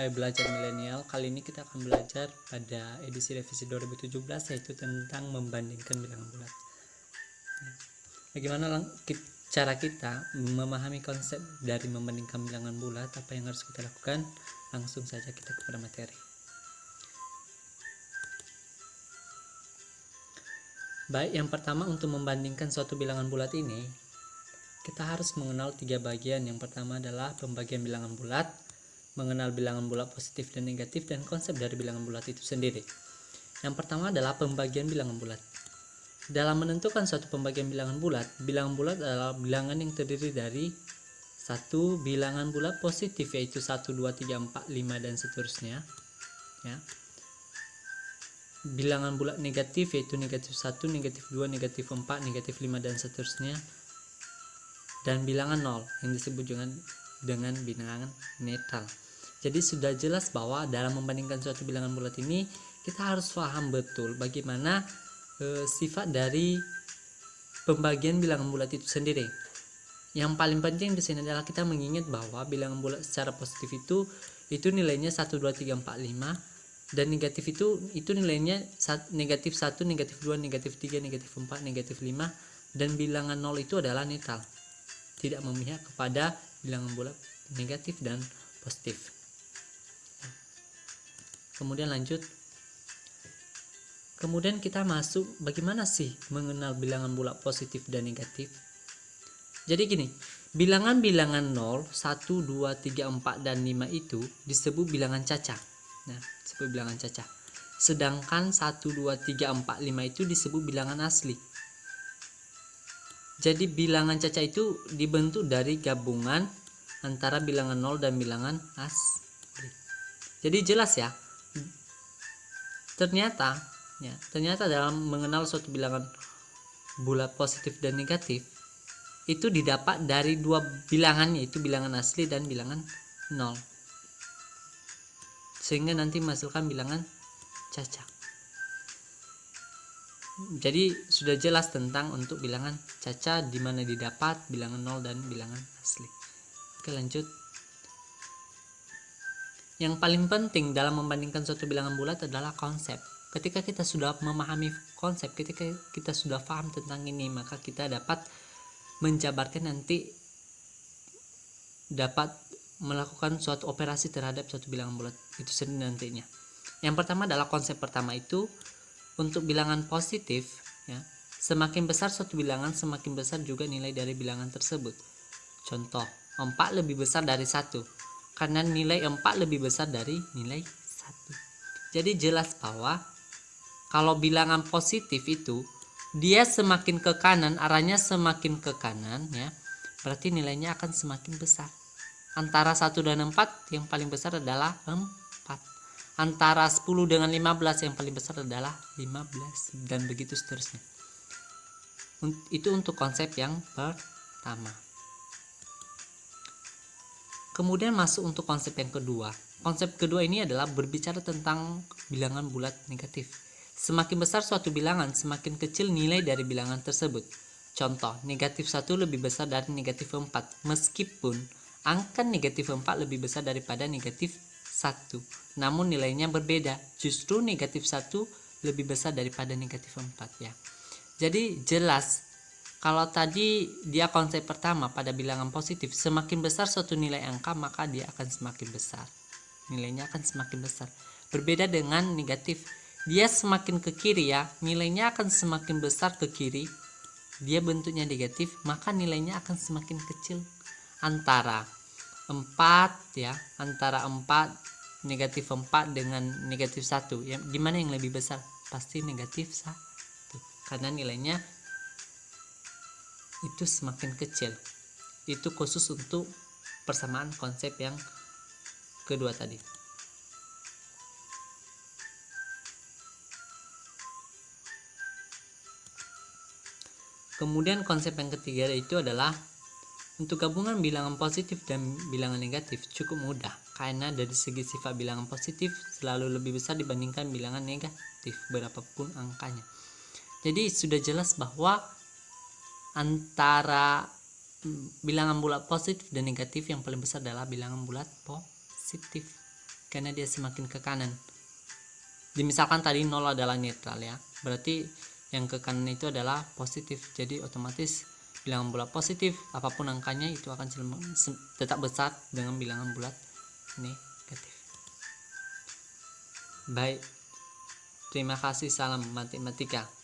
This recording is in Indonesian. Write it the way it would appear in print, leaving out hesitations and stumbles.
Hai Belajar Milenial. Kali ini kita akan belajar pada edisi revisi 2017, yaitu tentang membandingkan bilangan bulat. Bagaimana cara kita memahami konsep dari membandingkan bilangan bulat? Apa yang harus kita lakukan? Langsung saja kita kepada materi. Baik, yang pertama, untuk membandingkan suatu bilangan bulat ini, kita harus mengenal 3 bagian. Yang pertama adalah pembagian bilangan bulat, mengenal bilangan bulat positif dan negatif, dan konsep dari bilangan bulat itu sendiri. Yang pertama adalah pembagian bilangan bulat. Dalam menentukan suatu pembagian bilangan bulat adalah bilangan yang terdiri dari satu bilangan bulat positif, yaitu 1, 2, 3, 4, 5, dan seterusnya, ya. Bilangan bulat negatif, yaitu negatif 1, negatif 2, negatif 4, negatif 5, dan seterusnya. Dan bilangan 0 yang disebut dengan bilangan netral. Jadi sudah jelas bahwa dalam membandingkan suatu bilangan bulat ini, kita harus paham betul bagaimana sifat dari pembagian bilangan bulat itu sendiri. Yang paling penting di sini adalah kita mengingat bahwa bilangan bulat secara positif itu nilainya 1, 2, 3, 4, 5, dan negatif itu nilainya negatif 1, negatif 2, negatif 3, negatif 4, negatif 5, dan bilangan 0 itu adalah netral, tidak memihak kepada bilangan bulat negatif dan positif. Kemudian lanjut. Kemudian kita masuk bagaimana sih mengenal bilangan bulat positif dan negatif. Jadi gini, bilangan-bilangan 0, 1, 2, 3, 4, dan 5 itu disebut bilangan caca. Nah, disebut bilangan caca. Sedangkan 1, 2, 3, 4, 5 itu disebut bilangan asli. Jadi bilangan caca itu dibentuk dari gabungan antara bilangan 0 dan bilangan asli. Jadi jelas ya. Ternyata dalam mengenal suatu bilangan bulat positif dan negatif itu didapat dari dua bilangan, yaitu bilangan asli dan bilangan 0, sehingga nanti menghasilkan bilangan caca. Jadi sudah jelas tentang untuk bilangan caca, di mana didapat bilangan 0 dan bilangan asli. Oke, lanjut. Yang paling penting dalam membandingkan suatu bilangan bulat adalah konsep. Ketika kita sudah memahami konsep, ketika kita sudah paham tentang ini, maka kita dapat menjabarkan, nanti dapat melakukan suatu operasi terhadap suatu bilangan bulat itu sendiri nantinya. Yang pertama adalah konsep pertama itu untuk bilangan positif, ya. Semakin besar suatu bilangan, semakin besar juga nilai dari bilangan tersebut. Contoh, 4 lebih besar dari 1. Karena nilai 4 lebih besar dari nilai 1. Jadi jelas bahwa kalau bilangan positif itu dia semakin ke kanan, arahnya semakin ke kanan, ya, berarti nilainya akan semakin besar. Antara 1 dan 4 yang paling besar adalah 4. Antara 10 dengan 15 yang paling besar adalah 15, dan begitu seterusnya. Itu untuk konsep yang pertama. Kemudian masuk untuk konsep yang kedua. Konsep kedua ini adalah berbicara tentang bilangan bulat negatif. Semakin besar suatu bilangan, semakin kecil nilai dari bilangan tersebut. Contoh, negatif 1 lebih besar dari negatif 4, meskipun angka negatif 4 lebih besar daripada negatif 1. Namun nilainya berbeda, justru negatif 1 lebih besar daripada negatif 4, ya. Jadi jelas, kalau tadi dia konsep pertama pada bilangan positif, semakin besar suatu nilai angka maka dia akan semakin besar. Nilainya akan semakin besar. Berbeda dengan negatif. Dia semakin ke kiri, ya, nilainya akan semakin besar ke kiri. Dia bentuknya negatif, maka nilainya akan semakin kecil. Antara 4, ya, antara 4 negatif 4 dengan negatif 1, ya, gimana yang lebih besar? Pasti negatif 1. Karena nilainya itu semakin kecil. Itu khusus untuk persamaan konsep yang kedua tadi. Kemudian konsep yang ketiga itu adalah untuk gabungan bilangan positif dan bilangan negatif cukup mudah, karena dari segi sifat bilangan positif selalu lebih besar dibandingkan bilangan negatif berapapun angkanya. Jadi sudah jelas bahwa antara bilangan bulat positif dan negatif yang paling besar adalah bilangan bulat positif. karena dia semakin ke kanan. Misalkan tadi 0 adalah netral ya, berarti yang ke kanan itu adalah positif, jadi otomatis bilangan bulat positif apapun angkanya itu akan tetap besar dengan bilangan bulat negatif. Baik, terima kasih, salam matematika.